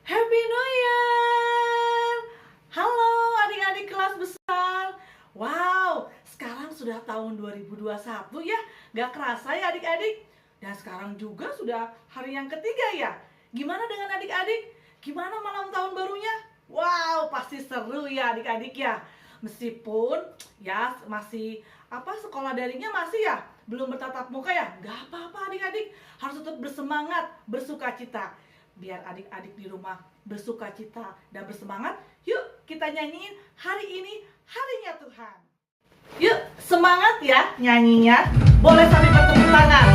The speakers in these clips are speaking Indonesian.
Happy New Year! Halo adik-adik kelas besar. Wow, sekarang sudah tahun 2021 ya. Gak kerasa ya adik-adik. Dan sekarang juga sudah hari yang ketiga ya. Gimana dengan adik-adik? Gimana malam tahun barunya? Wow, pasti seru ya adik-adik ya. Meskipun ya masih sekolah daringnya masih ya belum bertatap muka ya. Gak apa-apa adik-adik, harus tetap bersemangat, bersukacita. Biar adik-adik di rumah bersuka cita dan bersemangat. Yuk kita nyanyiin hari ini harinya Tuhan. Yuk semangat ya nyanyinya. Boleh sambil bertepuk tangan.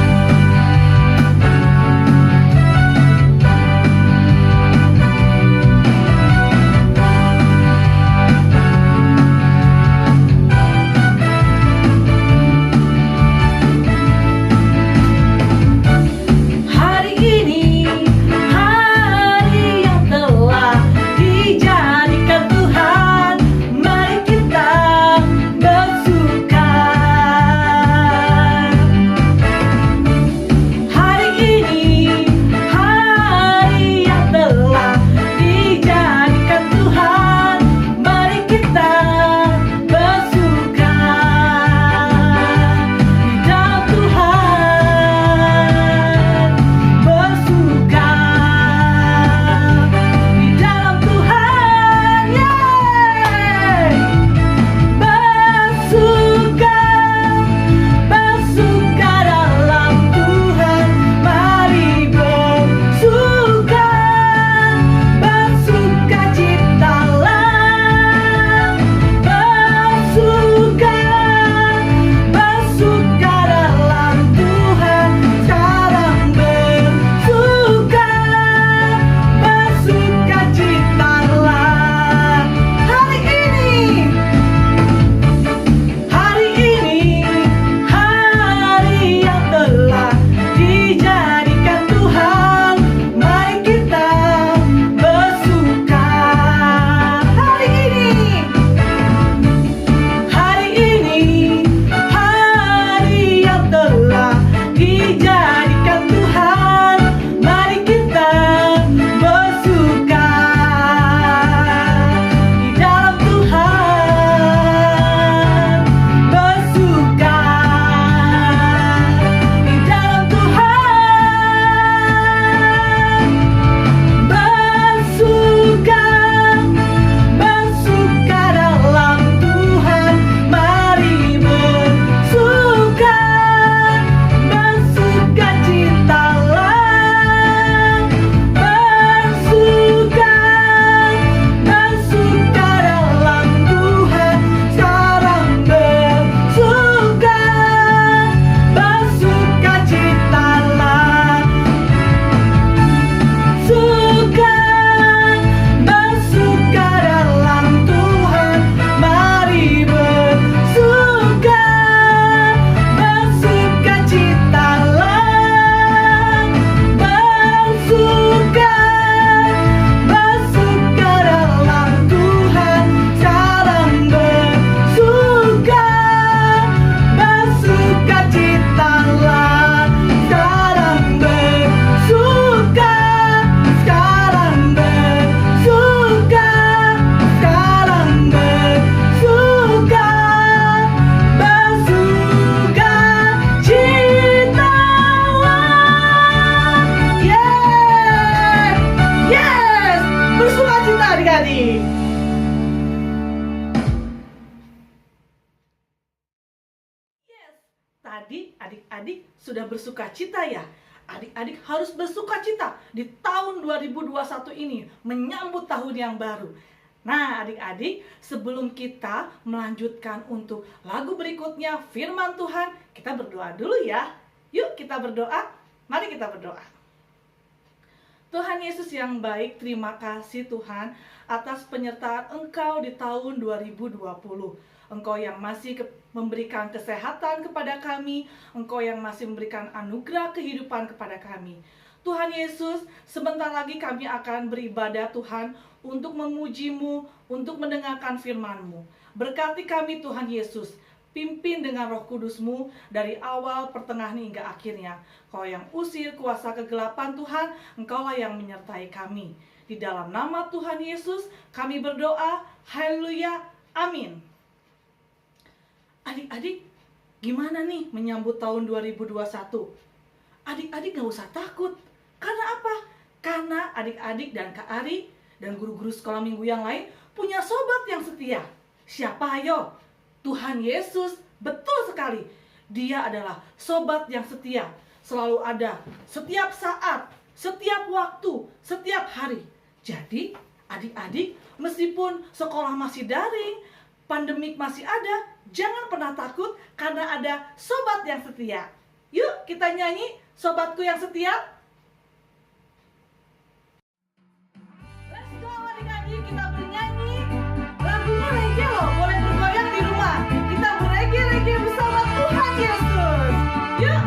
Tadi adik-adik sudah bersuka cita ya. Adik-adik harus bersuka cita di tahun 2021 ini menyambut tahun yang baru. Nah adik-adik, sebelum kita melanjutkan untuk lagu berikutnya firman Tuhan, kita berdoa dulu ya. Yuk kita berdoa. Mari kita berdoa. Tuhan Yesus yang baik, terima kasih Tuhan atas penyertaan Engkau di tahun 2020. Engkau yang masih memberikan kesehatan kepada kami, Engkau yang masih memberikan anugerah kehidupan kepada kami. Tuhan Yesus, sebentar lagi kami akan beribadah Tuhan untuk memuji-Mu, untuk mendengarkan firman-Mu. Berkati kami Tuhan Yesus, pimpin dengan Roh Kudus-Mu dari awal, pertengahan hingga akhirnya. Kau yang usir kuasa kegelapan Tuhan, Engkaulah yang menyertai kami. Di dalam nama Tuhan Yesus kami berdoa, haleluya, amin. Adik-adik, gimana nih menyambut tahun 2021? Adik-adik gak usah takut. Karena apa? Karena adik-adik dan Kak Ari dan guru-guru sekolah minggu yang lain punya sobat yang setia. Siapa ayo? Tuhan Yesus. Betul sekali. Dia adalah sobat yang setia. Selalu ada setiap saat, setiap waktu, setiap hari. Jadi adik-adik, meskipun sekolah masih daring, pandemik masih ada, jangan pernah takut karena ada sobat yang setia. Yuk kita nyanyi Sobatku Yang Setia. Let's go adik-adik, kita bernyanyi. Lagunya reggae loh, boleh bergoyang di rumah. Kita berreggae-reggae bersama Tuhan Yesus. Yuk.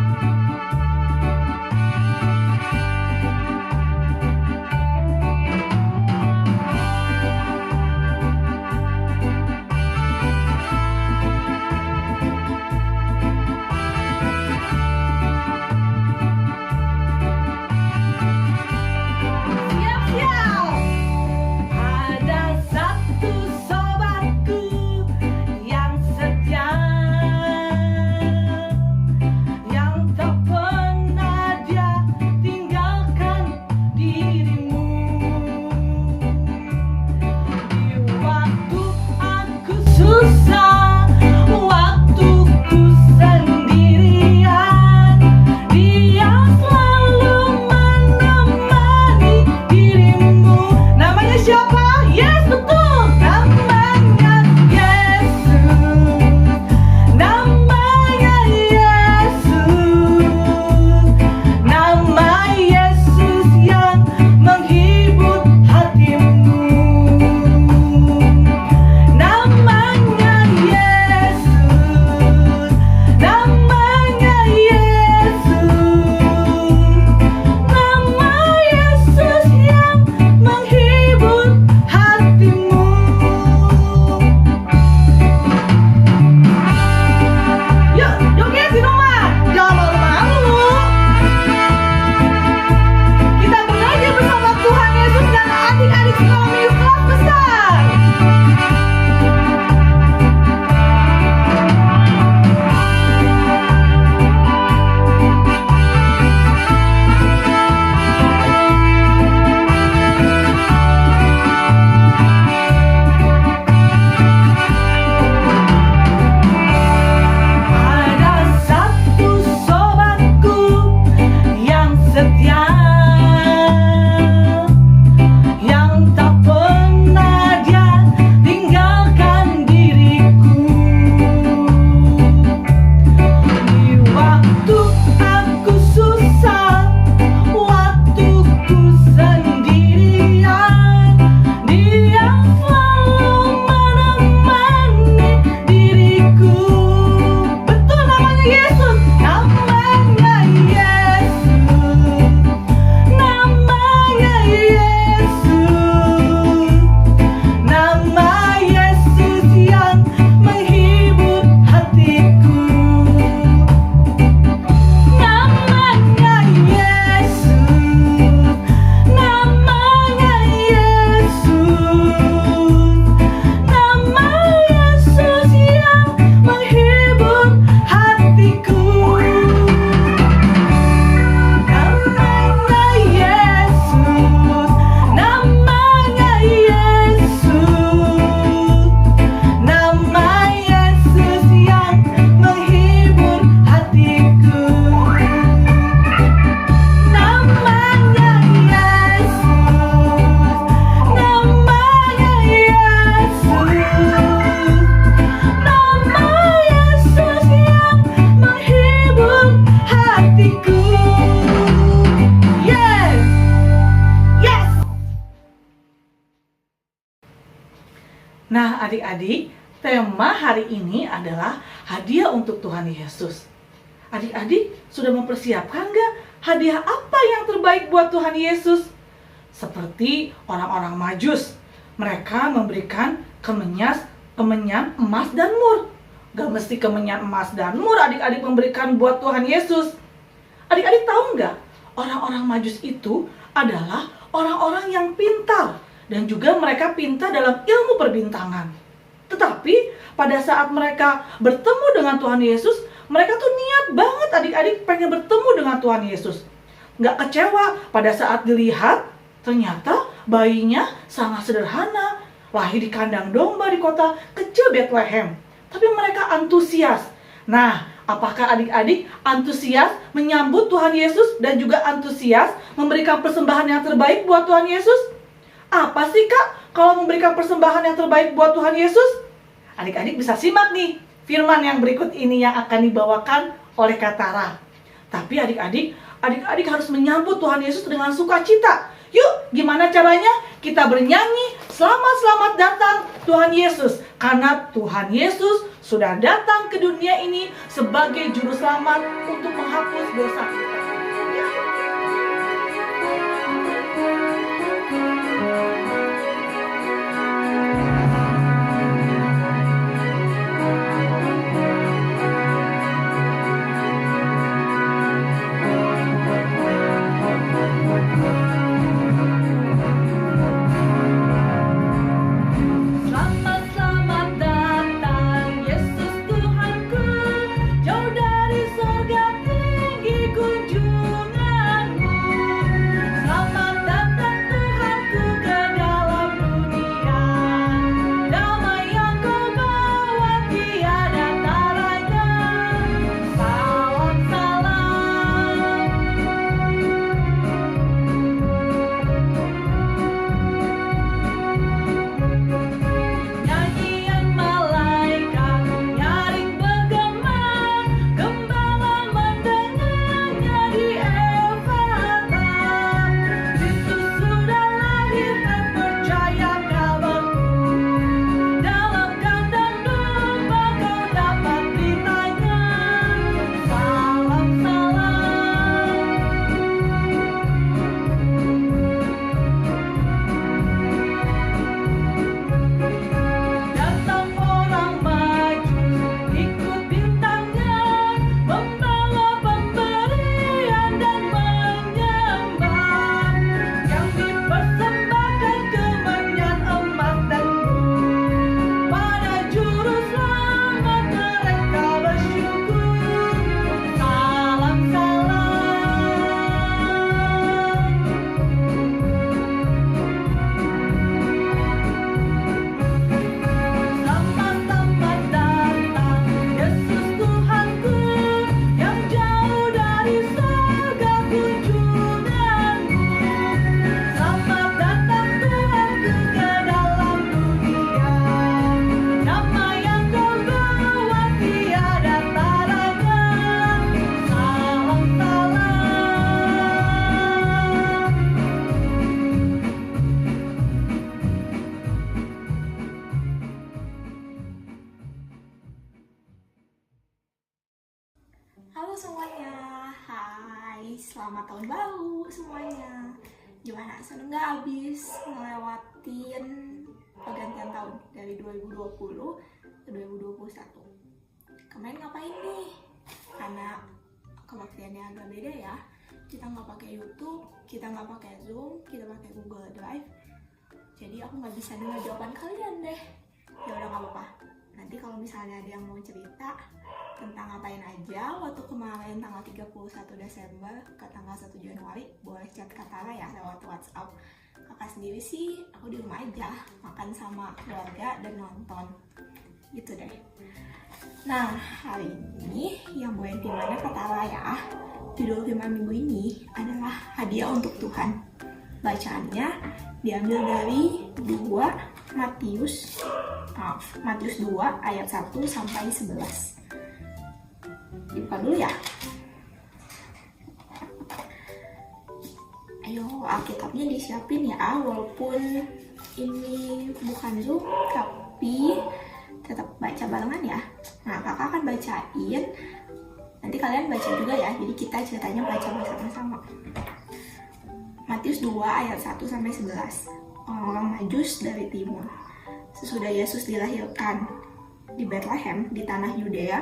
Nah adik-adik, tema hari ini adalah hadiah untuk Tuhan Yesus. Adik-adik sudah mempersiapkan gak hadiah apa yang terbaik buat Tuhan Yesus? Seperti orang-orang Majus, mereka memberikan kemenyan emas dan mur. Gak mesti kemenyan emas dan mur adik-adik memberikan buat Tuhan Yesus. Adik-adik tahu gak, orang-orang Majus itu adalah orang-orang yang pintar, dan juga mereka pintar dalam ilmu perbintangan. Tetapi pada saat mereka bertemu dengan Tuhan Yesus, mereka tuh niat banget adik-adik pengen bertemu dengan Tuhan Yesus. Nggak kecewa pada saat dilihat, ternyata bayinya sangat sederhana, lahir di kandang domba di kota kecil Bethlehem. Tapi mereka antusias. Nah, apakah adik-adik antusias menyambut Tuhan Yesus dan juga antusias memberikan persembahan yang terbaik buat Tuhan Yesus? Apa sih Kak kalau memberikan persembahan yang terbaik buat Tuhan Yesus? Adik-adik bisa simak nih firman yang berikut ini yang akan dibawakan oleh Kak Tara. Tapi adik-adik harus menyambut Tuhan Yesus dengan sukacita. Yuk, gimana caranya? Kita bernyanyi selamat datang Tuhan Yesus. Karena Tuhan Yesus sudah datang ke dunia ini sebagai juru selamat untuk menghapus dosa kita. Halo semuanya, hai, selamat tahun baru semuanya. Gimana, seneng gak abis ngelewatin pergantian tahun dari 2020 ke 2021? Kemarin ngapain nih? Karena kebaktiannya agak beda ya. Kita nggak pakai YouTube, kita nggak pakai Zoom, kita pakai Google Drive. Jadi aku nggak bisa dengar jawaban kalian deh. Ya udah nggak apa-apa. Nanti kalau misalnya ada yang mau cerita tentang ngapain aja waktu kemarin tanggal 31 Desember ke tanggal 1 Januari, boleh chat Kak Tara ya lewat WhatsApp. Kakak sendiri sih aku di rumah aja, makan sama keluarga dan nonton gitu deh. Nah, hari ini yang bawain firmannya Kak Tara ya. Judul firman minggu ini adalah hadiah untuk Tuhan. Bacaannya diambil dari Matius 2 ayat 1 sampai 11. Dibuka dulu ya. Ayo, Alkitabnya disiapin ya, walaupun ini bukan Zoom tapi tetap baca barengan ya. Nah, kakak akan bacain, nanti kalian baca juga ya, jadi kita ceritanya baca bersama-sama. Matius 2 ayat 1 sampai 11. Orang-orang Majus dari timur. Sesudah Yesus dilahirkan di Bethlehem di tanah Yudea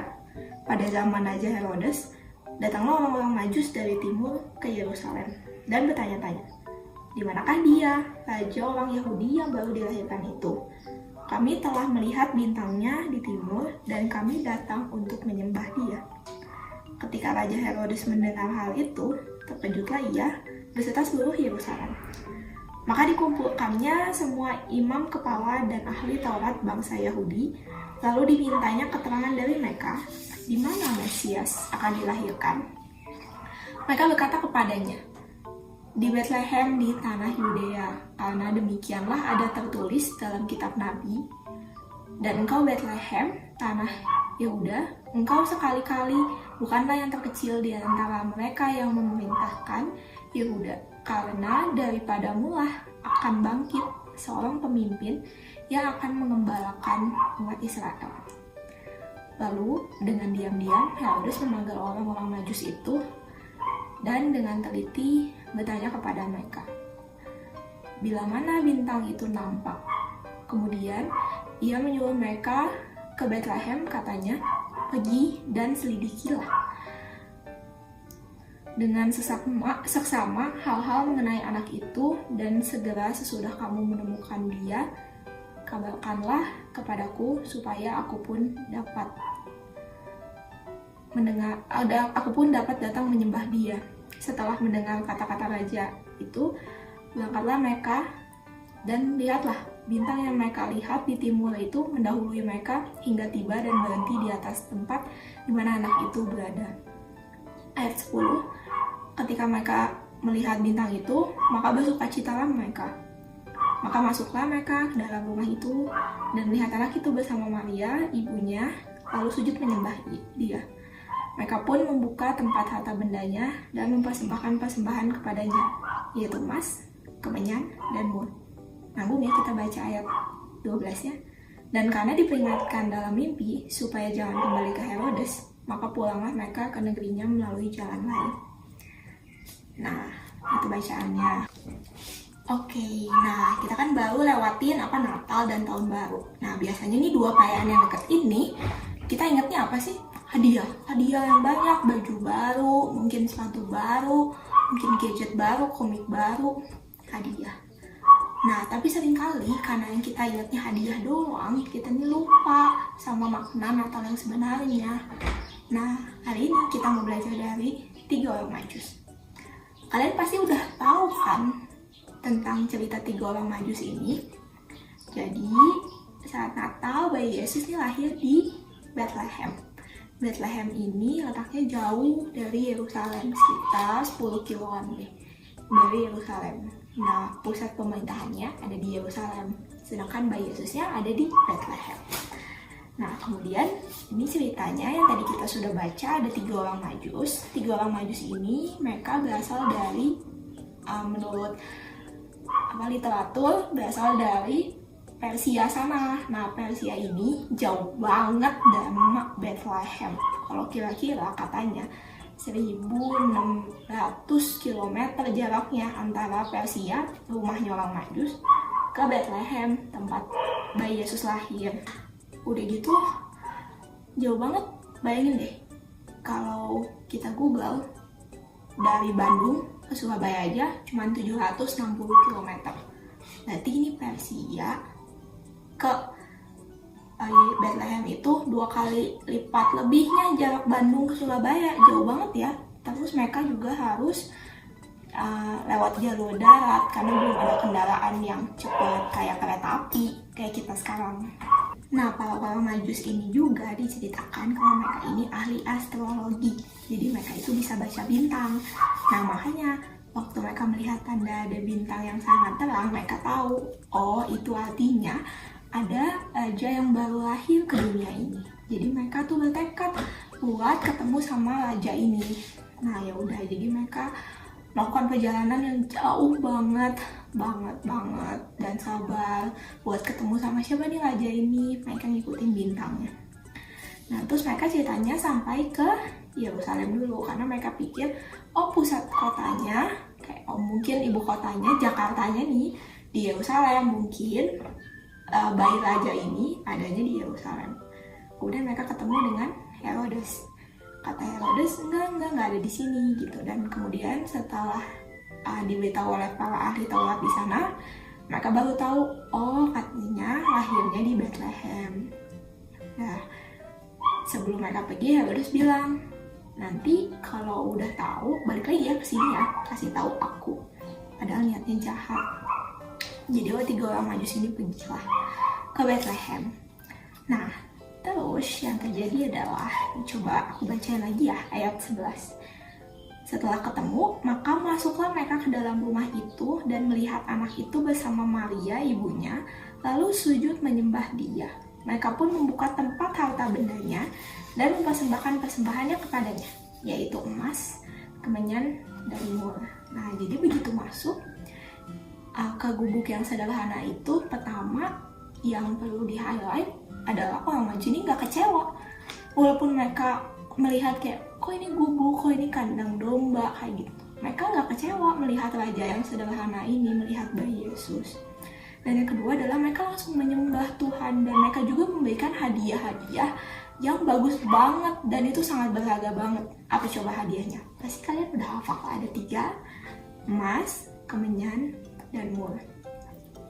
pada zaman Raja Herodes, datanglah orang-orang Majus dari timur ke Yerusalem dan bertanya-tanya, Di manakah dia, raja orang Yahudi yang baru dilahirkan itu? Kami telah melihat bintangnya di timur dan kami datang untuk menyembah dia. Ketika Raja Herodes mendengar hal itu, terkejutlah ia beserta seluruh Yerusalem. Maka dikumpulkannya semua imam kepala dan ahli Taurat bangsa Yahudi, lalu dimintanya keterangan dari mereka di mana Mesias akan dilahirkan. Mereka berkata kepadanya, di Bethlehem di tanah Yudea, karena demikianlah ada tertulis dalam kitab Nabi, dan engkau Bethlehem, tanah Yehuda, engkau sekali-kali bukanlah yang terkecil di antara mereka yang memerintahkan Yehuda, karena daripadamulah akan bangkit seorang pemimpin yang akan mengembalakan umat Israel. Lalu dengan diam-diam Herodes memanggil orang-orang Majus itu dan dengan teliti bertanya kepada mereka, bila mana bintang itu nampak. Kemudian ia menyuruh mereka ke Bethlehem, katanya, pergi dan selidikilah dengan seksama hal-hal mengenai anak itu, dan segera sesudah kamu menemukan dia, kabarkanlah kepadaku supaya aku pun dapat datang menyembah dia. Setelah mendengar kata-kata raja itu, berangkatlah mereka, dan lihatlah, bintang yang mereka lihat di timur itu mendahului mereka hingga tiba dan berhenti di atas tempat di mana anak itu berada. Ayat 10, ketika mereka melihat bintang itu, maka bersukacitalah mereka. Maka masuklah mereka ke dalam rumah itu dan melihat anak itu bersama Maria, ibunya, lalu sujud menyembah dia. Mereka pun membuka tempat harta bendanya dan mempersembahkan persembahan kepadanya, yaitu emas, kemenyan, dan mur. Nanggung ya kita baca ayat 12-nya. Dan karena diperingatkan dalam mimpi supaya jangan kembali ke Herodes, maka pulanglah mereka ke negerinya melalui jalan lain. Nah, itu bacaannya. Oke, nah kita kan baru lewatin Natal dan Tahun Baru. Nah, biasanya nih dua perayaan yang dekat ini, kita ingatnya apa sih? Hadiah yang banyak, baju baru, mungkin sepatu baru, mungkin gadget baru, komik baru, hadiah. Nah, tapi seringkali karena yang kita ingatnya hadiah doang, kita nih lupa sama makna Natal yang sebenarnya. Nah, hari ini kita mau belajar dari 3 orang Majus. Kalian pasti udah tahu kan tentang cerita 3 orang Majus ini. Jadi, saat Natal, bayi Yesus ini lahir di Bethlehem. Bethlehem ini letaknya jauh dari Yerusalem, sekitar 10 kiloan deh dari Yerusalem. Nah, pusat pemerintahannya ada di Yerusalem, sedangkan bayi Yesusnya ada di Bethlehem. Nah, kemudian ini ceritanya yang tadi kita sudah baca, ada 3 orang Majus. 3 orang Majus ini mereka berasal dari menurut literatur berasal dari Persia sana. Nah, Persia ini jauh banget dari Bethlehem. Kalau kira-kira katanya 1.600 km jaraknya antara Persia, rumahnya orang Majus, ke Bethlehem, tempat bayi Yesus lahir. Udah gitu, jauh banget. Bayangin deh, kalau kita Google, dari Bandung ke Surabaya aja cuma 760 km. Berarti ini Persia ke Bethlehem itu 2 kali lipat lebihnya jarak Bandung ke Surabaya. Jauh banget ya. Terus mereka juga harus lewat jalur darat karena belum ada kendaraan yang cepat kayak kereta api kayak kita sekarang. Nah, para Majus ini juga diceritakan kalau mereka ini ahli astrologi. Jadi mereka itu bisa baca bintang. Nah, makanya waktu mereka melihat tanda ada bintang yang sangat terang, mereka tahu, oh itu artinya ada raja yang baru lahir ke dunia ini. Jadi mereka tuh bertekad buat ketemu sama raja ini. Nah, ya udah, jadi mereka melakukan perjalanan yang jauh banget dan sabar buat ketemu sama siapa nih raja ini. Mereka ngikutin bintangnya. Nah, terus mereka ceritanya sampai ke Yerusalem dulu karena mereka pikir pusat kotanya mungkin ibu kotanya Jakartanya nih di Yerusalem, mungkin bayi raja ini adanya di Yerusalem. Kemudian mereka ketemu dengan Herodes. Kata Herodes, enggak ada di sini gitu. Dan kemudian setelah diberitahu oleh para ahli Taurat di sana, mereka baru tahu, oh katanya lahirnya di Bethlehem. Nah, sebelum mereka pergi, Herodes bilang, nanti kalau udah tahu, balik lagi ya ke sini ya, kasih tahu aku. Padahal niatnya jahat. Jadi tiga orang Majus ini pergilah ke Bethlehem. Nah, terus yang terjadi adalah, coba aku bacain lagi ya ayat 11. Setelah ketemu, maka masuklah mereka ke dalam rumah itu dan melihat anak itu bersama Maria, ibunya, lalu sujud menyembah dia. Mereka pun membuka tempat harta bendanya dan mempersembahkan persembahannya kepadanya, yaitu emas, kemenyan, dan mur. Nah, jadi begitu masuk ke gubuk yang sederhana itu, pertama yang perlu di-highlight adalah orang Maju ini gak kecewa. Walaupun mereka melihat kayak, kok ini gubuk, kok ini kandang domba, kayak gitu. Mereka gak kecewa melihat raja yang sederhana ini, melihat bayi Yesus. Dan yang kedua adalah mereka langsung menyembah Tuhan, dan mereka juga memberikan hadiah-hadiah yang bagus banget, dan itu sangat berharga banget. Apa coba hadiahnya? Pasti kalian udah hafal, ada 3, emas, kemenyan, dan mur.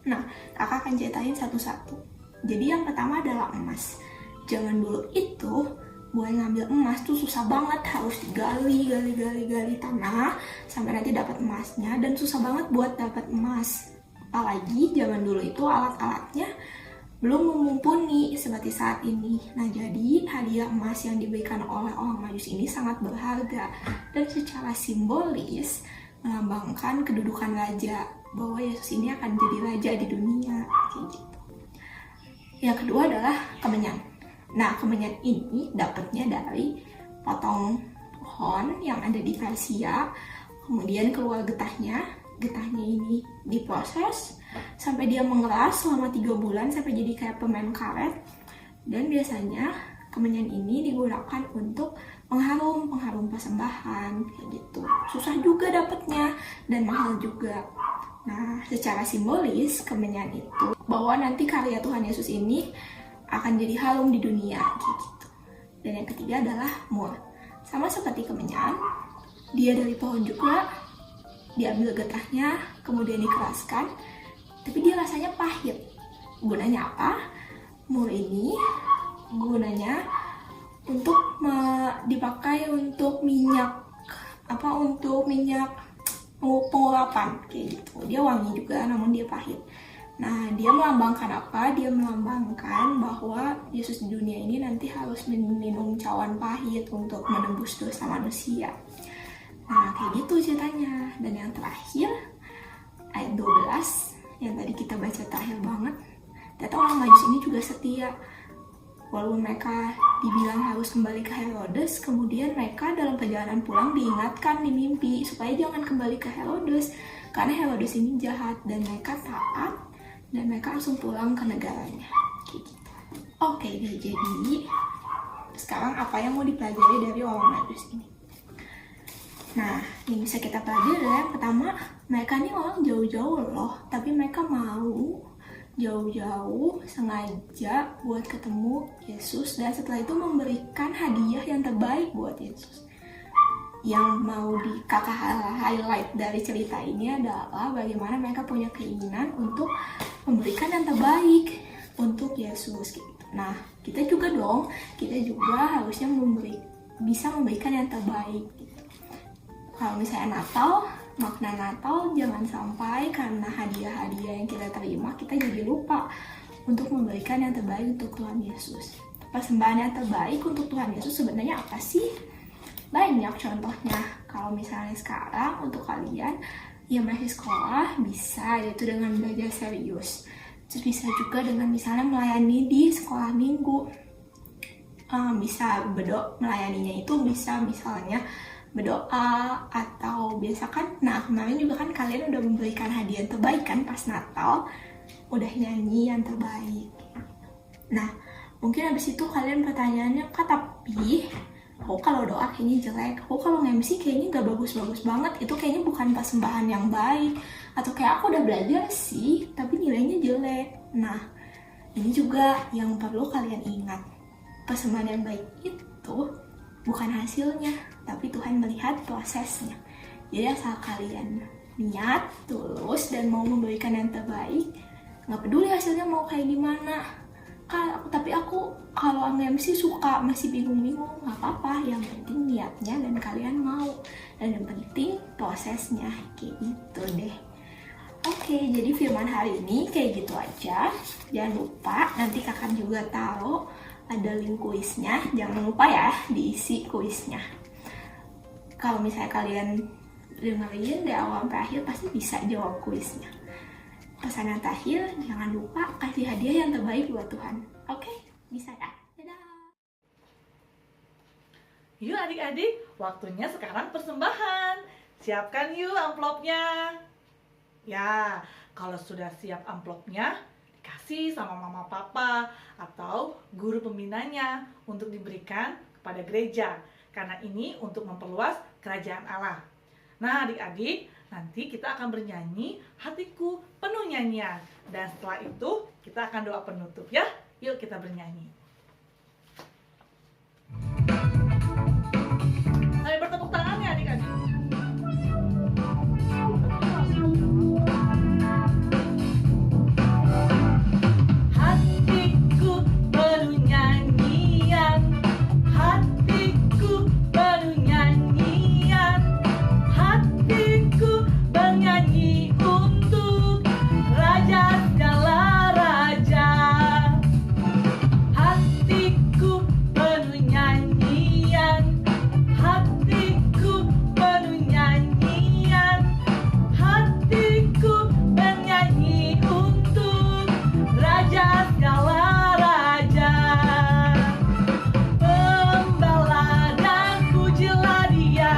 Nah, kakak akan ceritain satu-satu. Jadi yang pertama adalah emas. Zaman dulu itu buat ngambil emas tuh susah banget, harus digali tanah sampai nanti dapat emasnya, dan susah banget buat dapat emas. Apalagi zaman dulu itu alat-alatnya belum mumpuni seperti saat ini. Nah, jadi hadiah emas yang diberikan oleh orang Majus ini sangat berharga dan secara simbolis melambangkan kedudukan raja, bahwa Yesus ini akan jadi raja di dunia gitu. Yang kedua adalah kemenyan. Nah, kemenyan ini dapatnya dari potong pohon yang ada di Persia, kemudian keluar getahnya. Getahnya ini diproses sampai dia mengeras selama 3 bulan sampai jadi kayak permen karet. Dan biasanya kemenyan ini digunakan untuk pengharum persembahan kayak gitu. Susah juga dapatnya dan mahal juga. Nah, secara simbolis kemenyan itu bahwa nanti karya Tuhan Yesus ini akan jadi harum di dunia gitu. Dan yang ketiga adalah mur. Sama seperti kemenyan, dia dari pohon juga, diambil getahnya, kemudian dikeraskan, tapi dia rasanya pahit. Gunanya apa? Mur ini gunanya untuk dipakai untuk minyak pengurapan kayak gitu. Dia wangi juga, namun dia pahit. Nah, dia melambangkan apa? Dia melambangkan bahwa Yesus di dunia ini nanti harus minum cawan pahit untuk menembus dosa manusia. Nah, kayak gitu ceritanya. Dan yang terakhir, ayat 12, yang tadi kita baca terakhir banget. Ternyata orang Majus ini juga setia. Walaupun mereka dibilang harus kembali ke Herodes, kemudian mereka dalam perjalanan pulang diingatkan di mimpi supaya jangan kembali ke Herodes, karena Herodes ini jahat, dan mereka taat, dan mereka langsung pulang ke negaranya. Gitu. Oke deh, jadi sekarang apa yang mau dipelajari dari orang Majus ini? Nah, yang bisa kita pelajari adalah yang pertama, mereka ini orang jauh-jauh loh, tapi mereka mau jauh-jauh sengaja buat ketemu Yesus, dan setelah itu memberikan hadiah yang terbaik buat Yesus. Yang mau kakak highlight dari cerita ini adalah bagaimana mereka punya keinginan untuk memberikan yang terbaik untuk Yesus gitu. Nah, kita juga dong, kita juga harusnya bisa memberikan yang terbaik gitu. Kalau misalnya Natal, makna Natal jangan sampai karena hadiah-hadiah yang kita terima kita jadi lupa untuk memberikan yang terbaik untuk Tuhan Yesus. Persembahan yang terbaik untuk Tuhan Yesus sebenarnya apa sih? Banyak contohnya. Kalau misalnya sekarang untuk kalian yang masih sekolah, bisa yaitu dengan belajar serius. Terus bisa juga dengan misalnya melayani di sekolah minggu. Bisa melayaninya itu bisa misalnya berdoa, atau biasa kan, nah kemarin juga kan kalian udah memberikan hadiah yang terbaik kan pas Natal, udah nyanyi yang terbaik. Nah, mungkin habis itu kalian pertanyaannya, Kak, tapi kalau doa kayaknya jelek, kalau MC kayaknya gak bagus-bagus banget, itu kayaknya bukan persembahan yang baik, atau kayak aku udah belajar sih tapi nilainya jelek. Nah, ini juga yang perlu kalian ingat, persembahan yang baik itu bukan hasilnya, tapi Tuhan melihat prosesnya. Jadi asal kalian niat, tulus, dan mau memberikan yang terbaik, nggak peduli hasilnya mau kayak gimana. Tapi aku kalau nge-MC suka masih bingung-bingung, nggak apa-apa, yang penting niatnya dan kalian mau, dan yang penting prosesnya, kayak gitu deh. Oke, jadi firman hari ini kayak gitu aja. Jangan lupa nanti kakak juga taruh ada link kuisnya, jangan lupa ya diisi kuisnya. Kalau misalnya kalian dengerin dari awal sampai akhir pasti bisa jawab kuisnya. Pesan yang terakhir, jangan lupa kasih hadiah yang terbaik buat Tuhan. Oke, bisa ya? Dadah! Yuk adik-adik, waktunya sekarang persembahan. Siapkan yuk amplopnya. Ya, kalau sudah siap amplopnya, dikasih sama mama papa atau guru pembinanya untuk diberikan kepada gereja. Karena ini untuk memperluas kerajaan Allah. Nah adik-adik, nanti kita akan bernyanyi Hatiku Penuh Nyanyian. Dan setelah itu kita akan doa penutup ya. Yuk kita bernyanyi. Sambil bertepuk tangan ya adik-adik. Hatiku penuh nyanyian, hatiku penuh nyanyian, hatiku bernyanyi untuk Raja segala raja. Hatiku penuh nyanyian, hatiku penuh nyanyian, hatiku bernyanyi untuk Raja segala raja. Sembahlah dan pujilah Dia,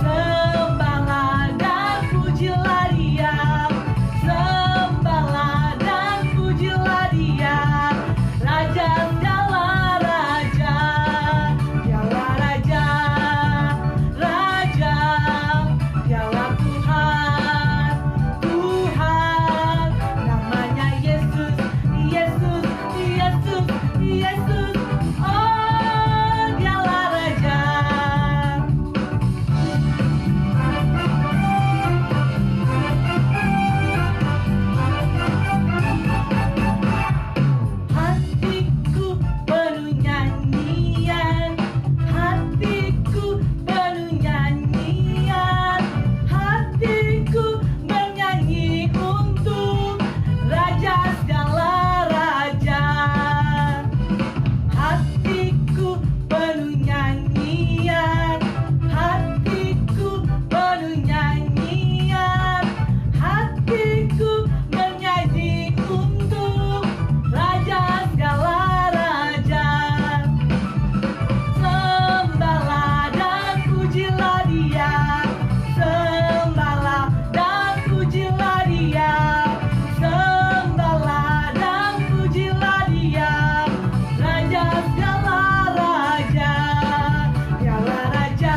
sembahlah dan pujilah Dia, sembahlah dan pujilah Dia, Raja segala raja. Dialah Raja, Raja, Dialah Tuhan, Tuhan, namanya Yesus, Yesus, Yesus, Yesus. Oh, Dialah Raja. Hatiku penuh nyanyian, hatiku penuh nyanyian, hatiku bernyanyi untuk Raja segala raja. Hatiku penuh nyanyian, hatiku penuh nyanyian, hatiku bernyanyi untuk Raja segala raja. Sembahlah dan pujilah Dia, sembahlah dan pujilah Dia, sembahlah dan pujilah Dia, Raja segala raja. Dialah Raja,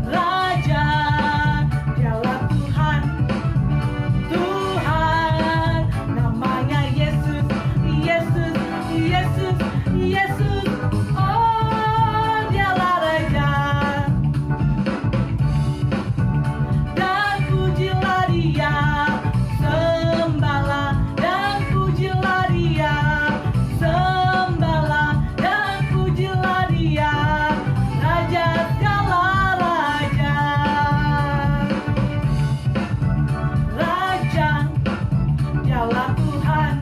Raja, Dialah Tuhan, Tuhan, namanya Yesus, Yesus, Yesus, Yesus. Oh, Dialah Raja. Dan pujilah Dia, sembahlah dan pujilah Dia, sembahlah dan pujilah Dia, Raja segala raja. Raja, Dialah Tuhan,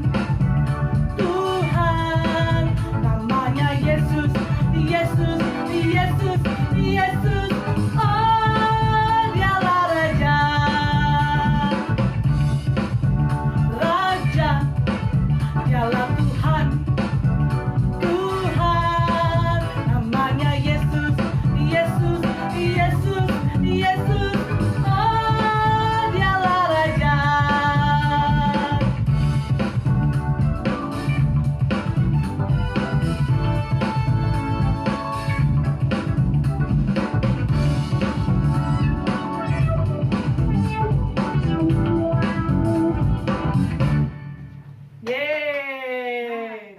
Tuhan, namanya Yesus, Yesus, Yesus, Yesus. Oh, Dialah Raja, Raja, Dialah Tuhan, Tuhan, namanya Yesus, Yesus, Yesus, Yesus. Oh, Dialah Raja. Yeay.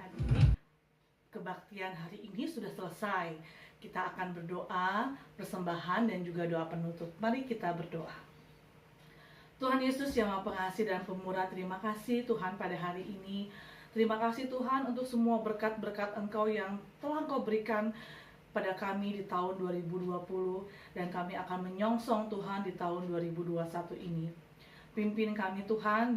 Kebaktian hari ini sudah selesai. Kita akan berdoa, persembahan dan juga doa penutup. Mari kita berdoa. Tuhan Yesus yang Maha Pengasih dan Pemurah, terima kasih Tuhan pada hari ini. Terima kasih Tuhan untuk semua berkat-berkat Engkau yang telah Engkau berikan pada kami di tahun 2020, dan kami akan menyongsong Tuhan di tahun 2021 ini. Pimpin kami Tuhan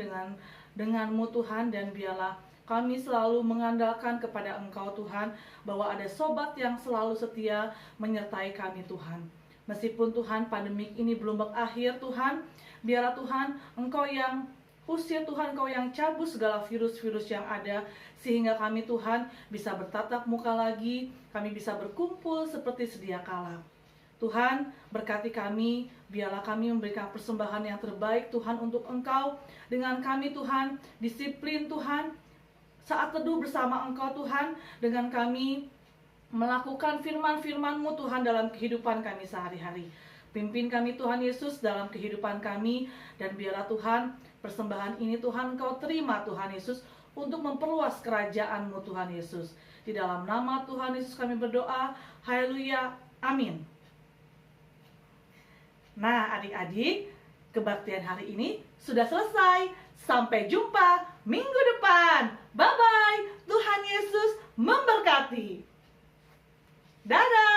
denganmu Tuhan, dan biarlah kami selalu mengandalkan kepada Engkau Tuhan, bahwa ada sobat yang selalu setia menyertai kami Tuhan. Meskipun Tuhan pandemik ini belum berakhir Tuhan, biarlah Tuhan Engkau yang usir Tuhan, Engkau yang cabut segala virus-virus yang ada, sehingga kami Tuhan bisa bertatap muka lagi, kami bisa berkumpul seperti sedia kala. Tuhan berkati kami, biarlah kami memberikan persembahan yang terbaik Tuhan untuk Engkau. Dengan kami Tuhan, disiplin Tuhan, saat teduh bersama Engkau Tuhan, dengan kami melakukan firman-firman-Mu Tuhan dalam kehidupan kami sehari-hari. Pimpin kami Tuhan Yesus dalam kehidupan kami, dan biarlah Tuhan persembahan ini Tuhan Engkau terima Tuhan Yesus untuk memperluas kerajaan-Mu Tuhan Yesus. Di dalam nama Tuhan Yesus kami berdoa, haleluya, amin. Nah adik-adik, kebaktian hari ini sudah selesai. Sampai jumpa minggu depan. Bye-bye. Tuhan Yesus memberkati. Dadah.